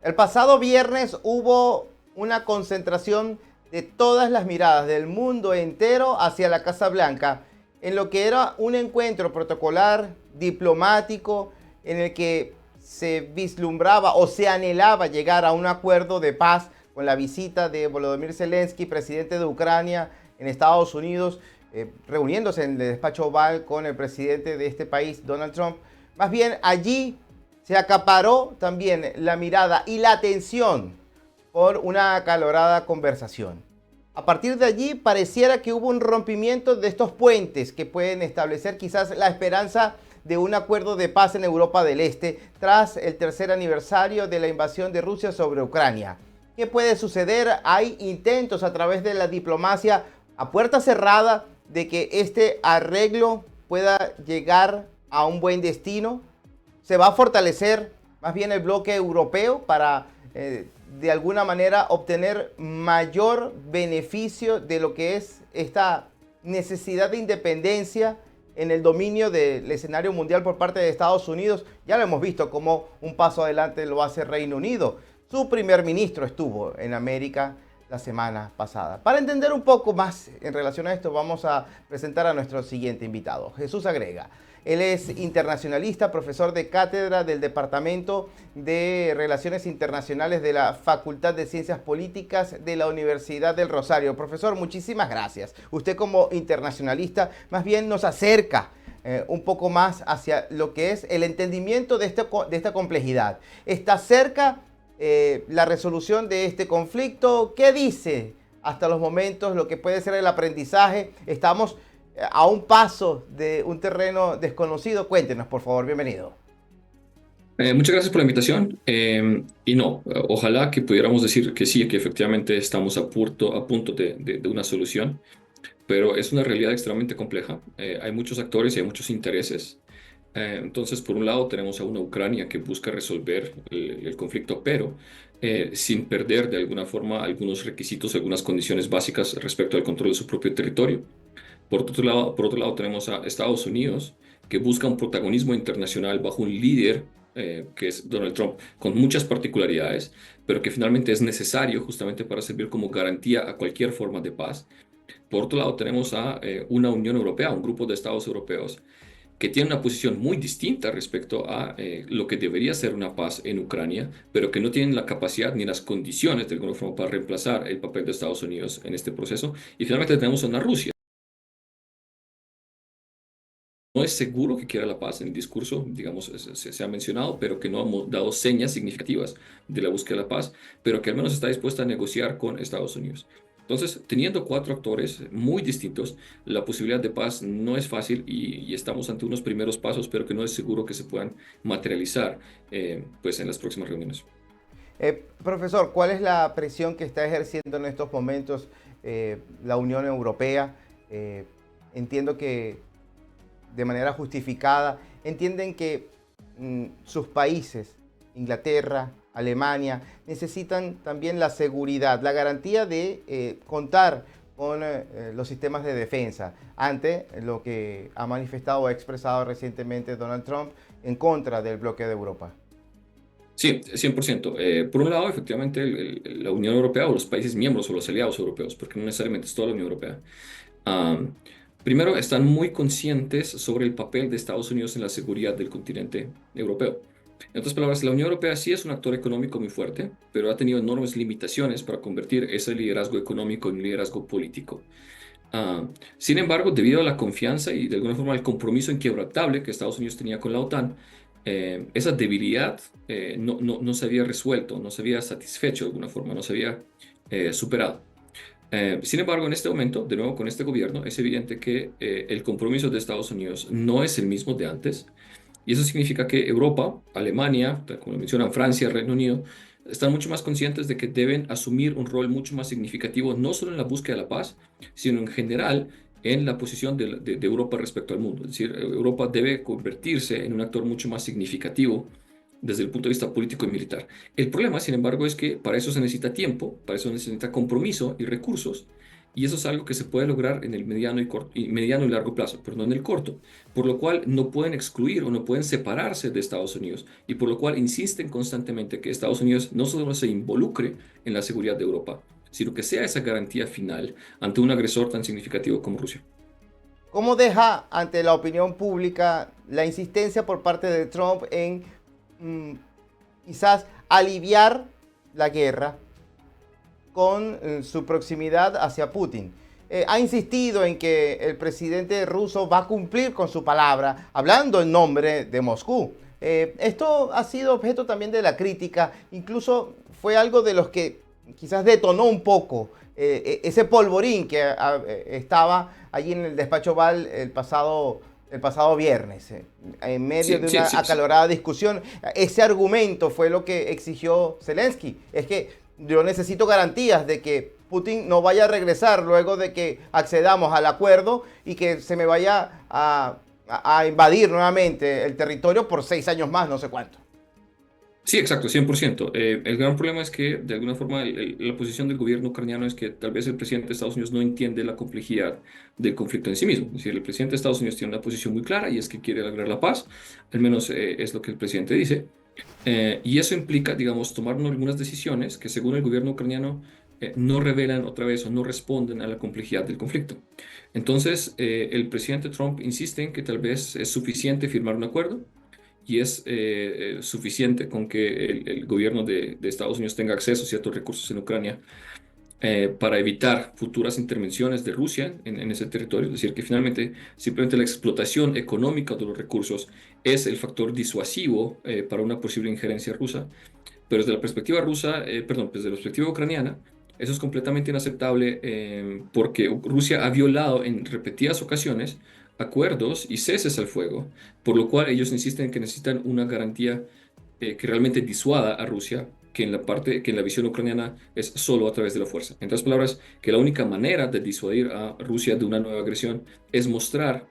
El pasado viernes hubo una concentración de todas las miradas del mundo entero hacia la Casa Blanca, en lo que era un encuentro protocolar, diplomático, en el que se vislumbraba o se anhelaba llegar a un acuerdo de paz con la visita de Volodymyr Zelensky, presidente de Ucrania, en Estados Unidos, reuniéndose en el despacho Oval con el presidente de este país, Donald Trump. Más bien allí se acaparó también la mirada y la atención por una acalorada conversación. A partir de allí pareciera que hubo un rompimiento de estos puentes que pueden establecer quizás la esperanza de un acuerdo de paz en Europa del Este tras el tercer aniversario de la invasión de Rusia sobre Ucrania. ¿Qué puede suceder? Hay intentos a través de la diplomacia a puerta cerrada de que este arreglo pueda llegar a un buen destino. Se va a fortalecer más bien el bloque europeo para de alguna manera obtener mayor beneficio de lo que es esta necesidad de independencia en el dominio del escenario mundial por parte de Estados Unidos. Ya lo hemos visto como un paso adelante lo hace Reino Unido. Su primer ministro estuvo en América la semana pasada. Para entender un poco más en relación a esto, vamos a presentar a nuestro siguiente invitado, Jesús Agrega. Él es internacionalista, profesor de cátedra del Departamento de Relaciones Internacionales de la Facultad de Ciencias Políticas de la Universidad del Rosario. Profesor, muchísimas gracias. Usted como internacionalista más bien nos acerca un poco más hacia lo que es el entendimiento de esta complejidad. ¿Está cerca la resolución de este conflicto? ¿Qué dice hasta los momentos lo que puede ser el aprendizaje? Estamos a un paso de un terreno desconocido. Cuéntenos, por favor, bienvenido. Muchas gracias por la invitación. Y no, ojalá que pudiéramos decir que sí, que efectivamente estamos a punto de una solución, pero es una realidad extremadamente compleja. Hay muchos actores y hay muchos intereses. Entonces, por un lado, tenemos a una Ucrania que busca resolver el conflicto, pero sin perder de alguna forma algunos requisitos, algunas condiciones básicas respecto al control de su propio territorio. Por otro lado, tenemos a Estados Unidos, que busca un protagonismo internacional bajo un líder que es Donald Trump, con muchas particularidades, pero que finalmente es necesario justamente para servir como garantía a cualquier forma de paz. Por otro lado, tenemos a una Unión Europea, un grupo de estados europeos, que tiene una posición muy distinta respecto a lo que debería ser una paz en Ucrania, pero que no tienen la capacidad ni las condiciones de alguna forma para reemplazar el papel de Estados Unidos en este proceso. Y finalmente tenemos a una Rusia. No es seguro que quiera la paz en el discurso, digamos, se ha mencionado, pero que no ha dado señas significativas de la búsqueda de la paz, pero que al menos está dispuesta a negociar con Estados Unidos. Entonces, teniendo cuatro actores muy distintos, la posibilidad de paz no es fácil y estamos ante unos primeros pasos, pero que no es seguro que se puedan materializar pues en las próximas reuniones. Profesor, ¿cuál es la presión que está ejerciendo en estos momentos la Unión Europea? Entiendo que de manera justificada, entienden que sus países, Inglaterra, Alemania, necesitan también la seguridad, la garantía de contar con los sistemas de defensa ante lo que ha manifestado o ha expresado recientemente Donald Trump en contra del bloque de Europa. Sí, 100%. Por un lado, efectivamente, la Unión Europea o los países miembros o los aliados europeos, porque no necesariamente es toda la Unión Europea. Am, Primero, están muy conscientes sobre el papel de Estados Unidos en la seguridad del continente europeo. En otras palabras, la Unión Europea sí es un actor económico muy fuerte, pero ha tenido enormes limitaciones para convertir ese liderazgo económico en un liderazgo político. Sin embargo, debido a la confianza y de alguna forma al compromiso inquebrantable que Estados Unidos tenía con la OTAN, esa debilidad no se había resuelto, no se había satisfecho de alguna forma, no se había superado. Sin embargo, en este momento, de nuevo con este gobierno, es evidente que el compromiso de Estados Unidos no es el mismo de antes. Y eso significa que Europa, Alemania, como lo mencionan Francia, Reino Unido, están mucho más conscientes de que deben asumir un rol mucho más significativo, no solo en la búsqueda de la paz, sino en general en la posición de Europa respecto al mundo. Es decir, Europa debe convertirse en un actor mucho más significativo desde el punto de vista político y militar. El problema, sin embargo, es que para eso se necesita tiempo, para eso se necesita compromiso y recursos, Y eso es algo que se puede lograr en el mediano y largo plazo, pero no en el corto. Por lo cual no pueden excluir o no pueden separarse de Estados Unidos. Y por lo cual insisten constantemente que Estados Unidos no solo se involucre en la seguridad de Europa, sino que sea esa garantía final ante un agresor tan significativo como Rusia. ¿Cómo deja ante la opinión pública la insistencia por parte de Trump en mm, quizás aliviar la guerra con su proximidad hacia Putin? Ha insistido en que el presidente ruso va a cumplir con su palabra, hablando en nombre de Moscú. Esto ha sido objeto también de la crítica, incluso fue algo de los que quizás detonó un poco ese polvorín que estaba allí en el despacho Oval el pasado viernes, en medio Sí, de sí, una sí, sí. acalorada discusión. Ese argumento fue lo que exigió Zelensky. Es que yo necesito garantías de que Putin no vaya a regresar luego de que accedamos al acuerdo y que se me vaya a invadir nuevamente el territorio por 6 años más, no sé cuánto. Sí, exacto, 100%. El gran problema es que, de alguna forma, la posición del gobierno ucraniano es que tal vez el presidente de Estados Unidos no entiende la complejidad del conflicto en sí mismo. Es decir, el presidente de Estados Unidos tiene una posición muy clara y es que quiere lograr la paz, al menos es lo que el presidente dice. Y eso implica, digamos, tomar algunas decisiones que, según el gobierno ucraniano, no revelan otra vez o no responden a la complejidad del conflicto. Entonces, el presidente Trump insiste en que tal vez es suficiente firmar un acuerdo y es suficiente con que el gobierno de Estados Unidos tenga acceso a ciertos recursos en Ucrania para evitar futuras intervenciones de Rusia en ese territorio. Es decir, que finalmente simplemente la explotación económica de los recursos es el factor disuasivo para una posible injerencia rusa. Pero desde la perspectiva rusa, perdón, desde la perspectiva ucraniana, eso es completamente inaceptable porque Rusia ha violado en repetidas ocasiones acuerdos y ceses al fuego, por lo cual ellos insisten en que necesitan una garantía que realmente disuada a Rusia, que en la visión ucraniana es solo a través de la fuerza. En otras palabras, que la única manera de disuadir a Rusia de una nueva agresión es mostrar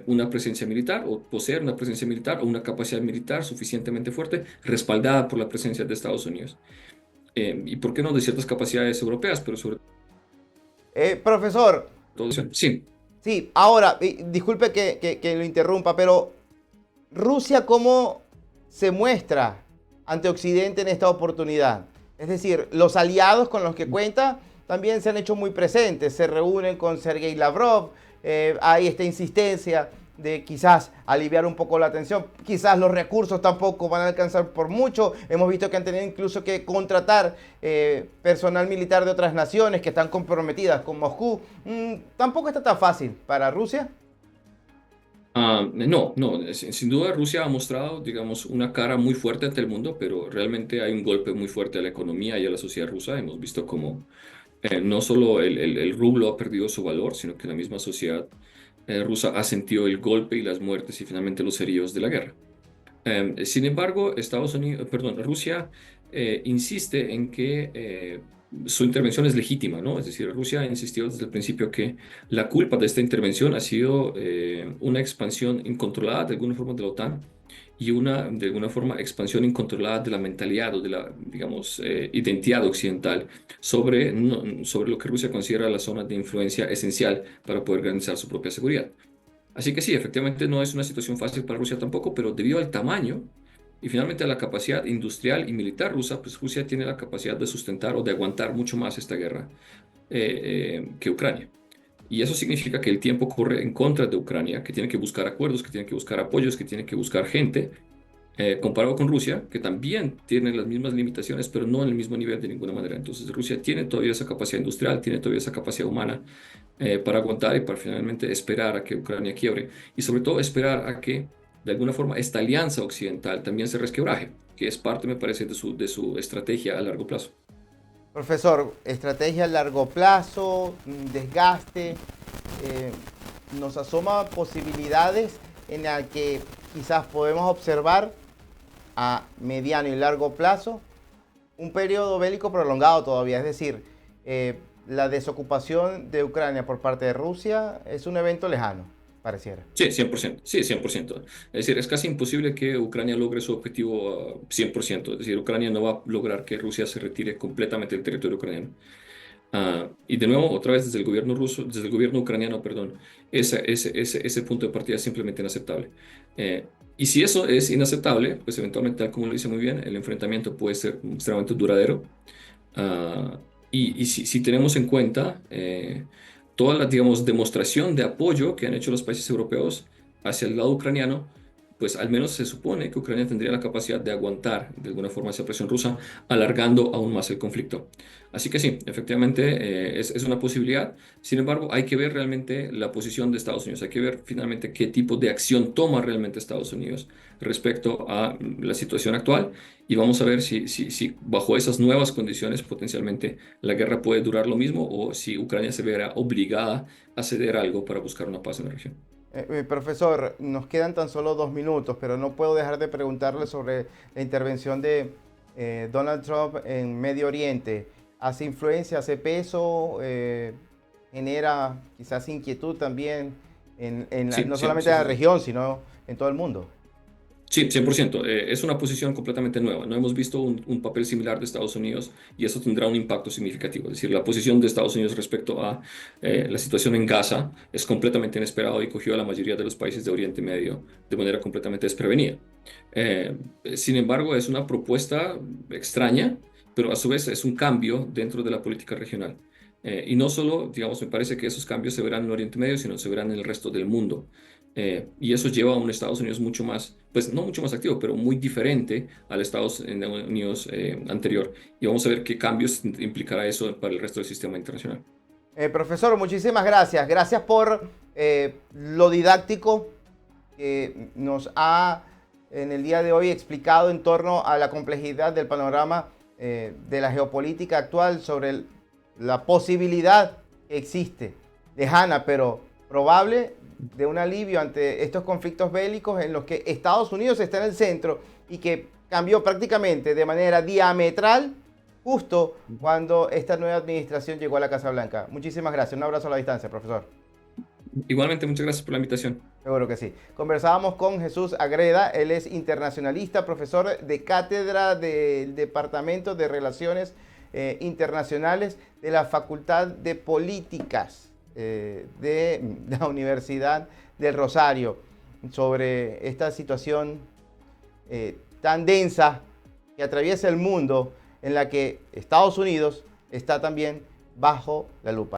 una presencia militar o poseer una presencia militar o una capacidad militar suficientemente fuerte, respaldada por la presencia de Estados Unidos. Y por qué no de ciertas capacidades europeas, pero sobre Profesor, todo, sí. sí, ahora, disculpe que lo interrumpa, pero Rusia, ¿cómo se muestra ante Occidente en esta oportunidad? Es decir, los aliados con los que cuenta también se han hecho muy presentes, se reúnen con Sergei Lavrov, hay esta insistencia de quizás aliviar un poco la tensión, quizás los recursos tampoco van a alcanzar por mucho, hemos visto que han tenido incluso que contratar personal militar de otras naciones que están comprometidas con Moscú. Tampoco está tan fácil para Rusia. No, no, sin duda Rusia ha mostrado, digamos, una cara muy fuerte ante el mundo, pero realmente hay un golpe muy fuerte a la economía y a la sociedad rusa. Hemos visto como no solo el rublo ha perdido su valor, sino que la misma sociedad rusa ha sentido el golpe y las muertes y finalmente los heridos de la guerra. Sin embargo, Rusia insiste en que su intervención es legítima, ¿no? Es decir, Rusia ha insistido desde el principio que la culpa de esta intervención ha sido una expansión incontrolada de alguna forma de la OTAN y una, de alguna forma, expansión incontrolada de la mentalidad o de la, digamos, identidad occidental sobre lo que Rusia considera la zona de influencia esencial para poder garantizar su propia seguridad. Así que sí, efectivamente no es una situación fácil para Rusia tampoco, pero debido al tamaño y finalmente a la capacidad industrial y militar rusa, pues Rusia tiene la capacidad de sustentar o de aguantar mucho más esta guerra que Ucrania. Y eso significa que el tiempo corre en contra de Ucrania, que tiene que buscar acuerdos, que tiene que buscar apoyos, que tiene que buscar gente, comparado con Rusia, que también tiene las mismas limitaciones, pero no en el mismo nivel de ninguna manera. Entonces Rusia tiene todavía esa capacidad industrial, tiene todavía esa capacidad humana para aguantar y para finalmente esperar a que Ucrania quiebre. Y sobre todo esperar a que, de alguna forma, esta alianza occidental también se resquebraje, que es parte, me parece, de su estrategia a largo plazo. Profesor, estrategia a largo plazo, desgaste, nos asoma posibilidades en las que quizás podemos observar a mediano y largo plazo un periodo bélico prolongado todavía. Es decir, la desocupación de Ucrania por parte de Rusia es un evento lejano, pareciera. Sí, 100%. Sí, 100%. Es decir, es casi imposible que Ucrania logre su objetivo 100%. Es decir, Ucrania no va a lograr que Rusia se retire completamente del territorio ucraniano. Y de nuevo, otra vez desde el gobierno ruso, desde el gobierno ucraniano, perdón, ese punto de partida es simplemente inaceptable. Y si eso es inaceptable, pues eventualmente, tal como lo dice muy bien, el enfrentamiento puede ser extremadamente duradero. Ah, y si tenemos en cuenta toda la, digamos, demostración de apoyo que han hecho los países europeos hacia el lado ucraniano, pues al menos se supone que Ucrania tendría la capacidad de aguantar de alguna forma esa presión rusa, alargando aún más el conflicto. Así que sí, efectivamente es una posibilidad. Sin embargo, hay que ver realmente la posición de Estados Unidos, hay que ver finalmente qué tipo de acción toma realmente Estados Unidos respecto a la situación actual y vamos a ver si bajo esas nuevas condiciones potencialmente la guerra puede durar lo mismo o si Ucrania se verá obligada a ceder algo para buscar una paz en la región. Profesor, nos quedan tan solo 2 minutos, pero no puedo dejar de preguntarle sobre la intervención de Donald Trump en Medio Oriente. ¿Hace influencia, hace peso, genera quizás inquietud también Sí, no sí, solamente sí, en la sí, sí. región, sino en todo el mundo? Sí, 100%. Es una posición completamente nueva. No hemos visto un papel similar de Estados Unidos y eso tendrá un impacto significativo. Es decir, la posición de Estados Unidos respecto a la situación en Gaza es completamente inesperado y cogió a la mayoría de los países de Oriente Medio de manera completamente desprevenida. Eh, Sin embargo, es una propuesta extraña, pero a su vez es un cambio dentro de la política regional. Y no solo, digamos, me parece que esos cambios se verán en Oriente Medio, sino se verán en el resto del mundo. Y eso lleva a un Estados Unidos mucho más, pues no mucho más activo, pero muy diferente al Estados Unidos anterior. Y vamos a ver qué cambios implicará eso para el resto del sistema internacional. Profesor, muchísimas gracias. Gracias por lo didáctico que nos ha en el día de hoy explicado en torno a la complejidad del panorama de la geopolítica actual sobre la posibilidad que existe, lejana pero probable, de un alivio ante estos conflictos bélicos en los que Estados Unidos está en el centro y que cambió prácticamente de manera diametral justo cuando esta nueva administración llegó a la Casa Blanca. Muchísimas gracias. Un abrazo a la distancia, profesor. Igualmente, muchas gracias por la invitación. Seguro que sí. Conversábamos con Jesús Agreda, él es internacionalista, profesor de cátedra del Departamento de Relaciones Internacionales de la Facultad de Políticas de la Universidad del Rosario, sobre esta situación tan densa que atraviesa el mundo, en la que Estados Unidos está también bajo la lupa.